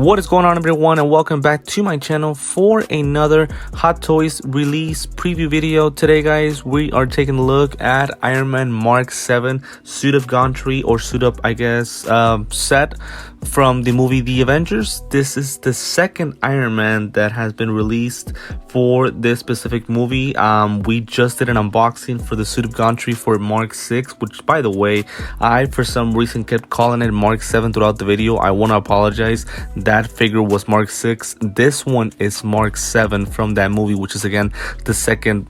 What is going on, everyone, and welcome back to my channel for another Hot Toys release preview video. Today, guys, we are taking a look at Iron Man Mark VII suit of gauntry, or suit up, I guess, set from the movie The Avengers. This is the second Iron Man that has been released for this specific movie. We just did an unboxing for the suit of gauntry for Mark VI, which, by the way, I for some reason kept calling it Mark VII throughout the video. I want to apologize. That figure was Mark VI. This one is Mark VII from that movie, which is again the second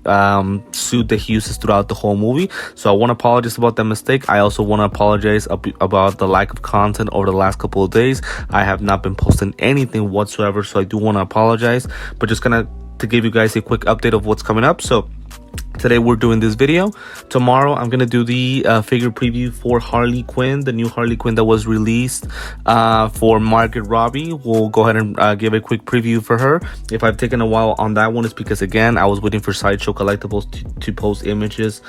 suit that he uses throughout the whole movie. So I want to apologize about that mistake. I also want to apologize about the lack of content over the last couple of days. I have not been posting anything whatsoever, so I do want to apologize, but just gonna to give you guys a quick update of what's coming up. So today we're doing this video. Tomorrow I'm gonna do the figure preview for Harley Quinn, the new Harley Quinn that was released for Margot Robbie. We'll go ahead and give a quick preview for her. If I've taken a while on that one, it's because again I was waiting for Sideshow Collectibles to post images.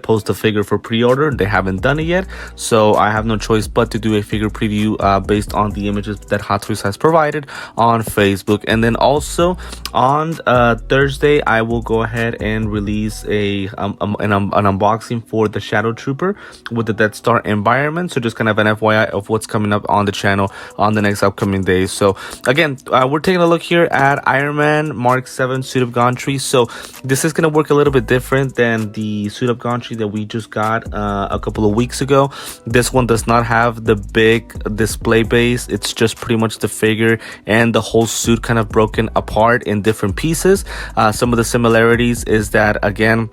Post the figure for pre-order. They haven't done it yet, so I have no choice but to do a figure preview based on the images that Hot Toys has provided on Facebook. And then also on Thursday I will go ahead and release an unboxing for the Shadow Trooper with the Death Star environment. So just kind of an FYI of what's coming up on the channel on the next upcoming days. So again, we're taking a look here at Iron Man Mark VII suit of gauntry. So this is going to work a little bit different than the suit of gauntry that we just got a couple of weeks ago. This one does not have the big display base. It's just pretty much the figure and the whole suit kind of broken apart in different pieces. Some of the similarities is that again,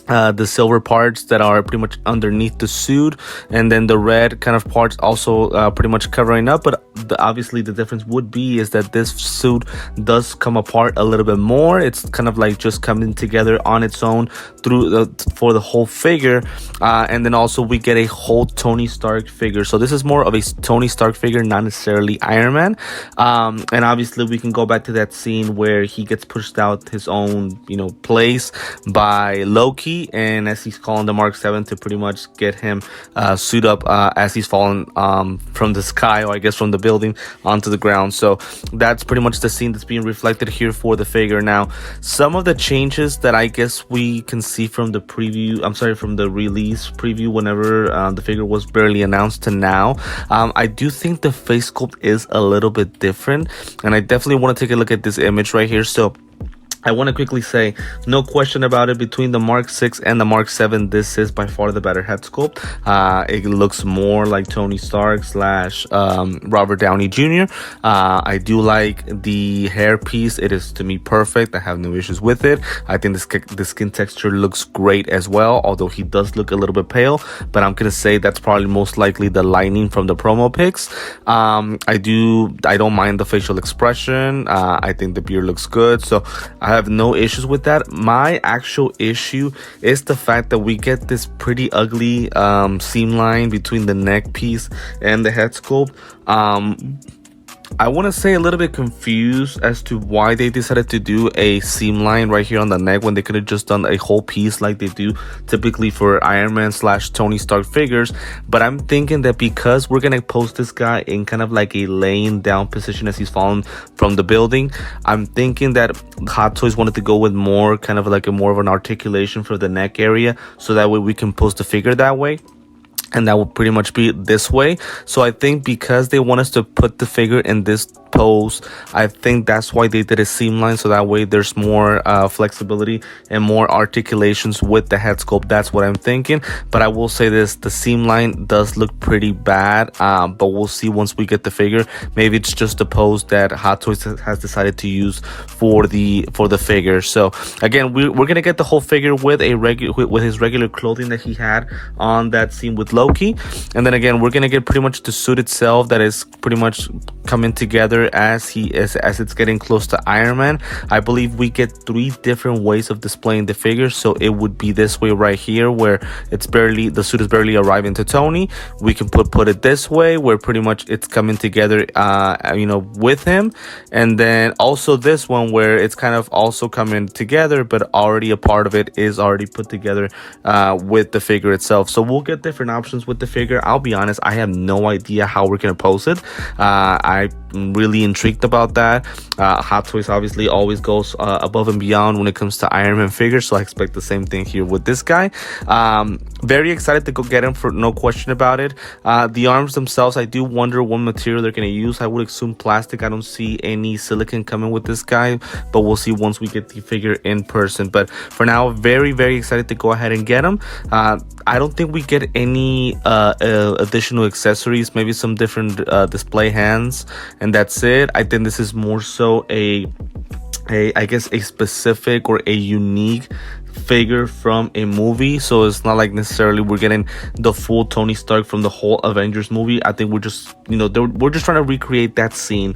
the silver parts that are pretty much underneath the suit, and then the red kind of parts also pretty much covering up. But obviously the difference would be is that this suit does come apart a little bit more. It's kind of like just coming together on its own through for the whole figure. And then also we get a whole Tony Stark figure. So this is more of a Tony Stark figure, not necessarily Iron Man. And obviously we can go back to that scene where he gets pushed out his own, place by Loki, and as he's calling the Mark VII to pretty much get him suit up as he's falling from the sky, or I guess from the building onto the ground. So that's pretty much the scene that's being reflected here for the figure. Now, some of the changes that I guess we can see from the from the release preview, whenever the figure was barely announced to now, I do think the face sculpt is a little bit different, and I definitely want to take a look at this image right here. So I want to quickly say, no question about it, between the Mark VI and the Mark VII, this is by far the better head sculpt. It looks more like Tony Stark / Robert Downey Jr. I do like the hair piece. It is, to me, perfect. I have no issues with it. I think the skin texture looks great as well, although he does look a little bit pale. But I'm going to say that's probably most likely the lighting from the promo pics. I don't mind the facial expression. I think the beard looks good. So I have no issues with that. My actual issue is the fact that we get this pretty ugly seam line between the neck piece and the head sculpt. I want to say a little bit confused as to why they decided to do a seam line right here on the neck when they could have just done a whole piece like they do typically for Iron Man / Tony Stark figures. But I'm thinking that because we're going to post this guy in kind of like a laying down position as he's falling from the building, I'm thinking that Hot Toys wanted to go with more kind of like more of an articulation for the neck area, so that way we can post the figure that way. And that will pretty much be this way. So I think because they want us to put the figure in this pose, I think that's why they did a seam line, so that way there's more flexibility and more articulations with the head sculpt. That's what I'm thinking. But I will say this, the seam line does look pretty bad, but we'll see once we get the figure. Maybe it's just a pose that Hot Toys has decided to use for the figure. So again, we're gonna get the whole figure with his regular clothing that he had on that scene with Loki. And then again, we're gonna get pretty much the suit itself that is pretty much coming together as it's getting close to Iron Man. I believe we get 3 different ways of displaying the figure. So it would be this way right here, where the suit is barely arriving to Tony. We can put it this way, where pretty much it's coming together with him. And then also this one where it's kind of also coming together, but already a part of it is already put together with the figure itself. So we'll get different options with the figure. I'll be honest, I have no idea how we're gonna post it. I really intrigued about that. Hot Toys obviously always goes above and beyond when it comes to Iron Man figures, so I expect the same thing here with this guy. Very excited to go get him, for no question about it. The arms themselves, I do wonder what material they're going to use. I would assume plastic. I don't see any silicone coming with this guy, but we'll see once we get the figure in person. But for now, very, very excited to go ahead and get him. I don't think we get any additional accessories, maybe some different display hands, and that's it. I think this is more so I guess a specific or a unique figure from a movie, so it's not like necessarily we're getting the full Tony Stark from the whole Avengers movie. I think we're just, we're just trying to recreate that scene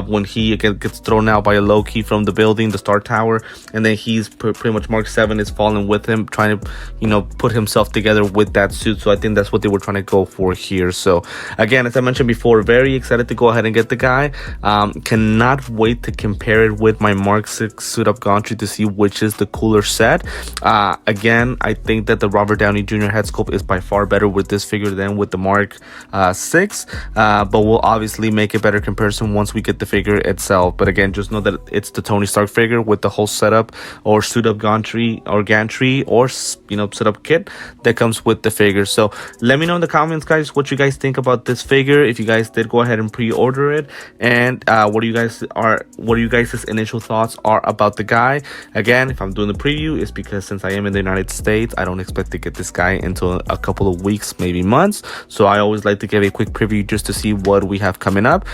when he gets thrown out by a Loki from the building, the Star Tower, and then he's pretty much Mark 7 is falling with him, trying to put himself together with that suit. So I think that's what they were trying to go for here. So again, as I mentioned before, very excited to go ahead and get the guy. Cannot wait to compare it with my Mark 6 suit of Gauntry to see which is the cooler set. Again, I think that the Robert Downey Jr. head sculpt is by far better with this figure than with the Mark 6, but we'll obviously make a better comparison once we get the figure itself. But again, just know that it's the Tony Stark figure with the whole setup or suit of gantry or setup kit that comes with the figure. So let me know in the comments, guys, what you guys think about this figure, if you guys did go ahead and pre-order it, and what do you guys' initial thoughts are about the guy. Again, if I'm doing the preview, it's because since I am in the United States, I don't expect to get this guy until a couple of weeks, maybe months. So I always like to give a quick preview just to see what we have coming up.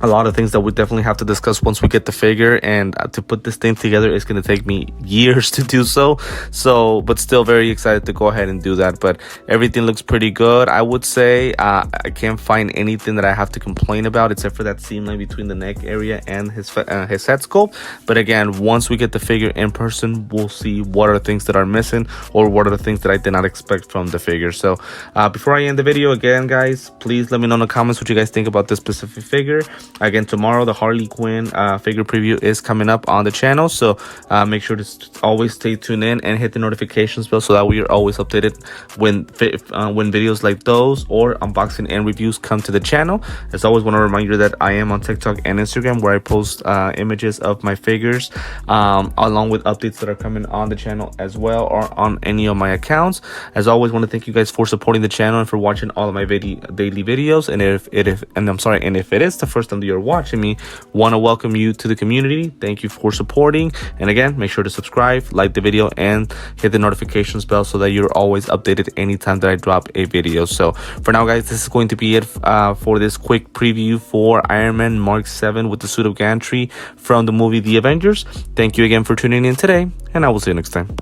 A lot of things that we definitely have to discuss once we get the figure, and to put this thing together, it's going to take me years to do so, but still very excited to go ahead and do that. But everything looks pretty good. I would say I can't find anything that I have to complain about except for that seam line between the neck area and his head sculpt. But again, once we get the figure in person, we'll see what are the things that are missing or what are the things that I did not expect from the figure. So before I end the video, again, guys, please let me know in the comments what you guys think about this specific figure. Again, tomorrow the Harley Quinn figure preview is coming up on the channel, so make sure to always stay tuned in and hit the notifications bell so that we are always updated when videos like those or unboxing and reviews come to the channel. As always, want to remind you that I am on TikTok and Instagram, where I post images of my figures along with updates that are coming on the channel as well, or on any of my accounts. As always, want to thank you guys for supporting the channel and for watching all of my daily videos. And if it is the first time you're watching me, want to welcome you to the community. Thank you for supporting, and again, make sure to subscribe, like the video, and hit the notifications bell so that you're always updated anytime that I drop a video. So for now, guys, this is going to be it for this quick preview for Iron Man Mark 7 with the suit of gantry from the movie The Avengers. Thank you again for tuning in today, and I will see you next time.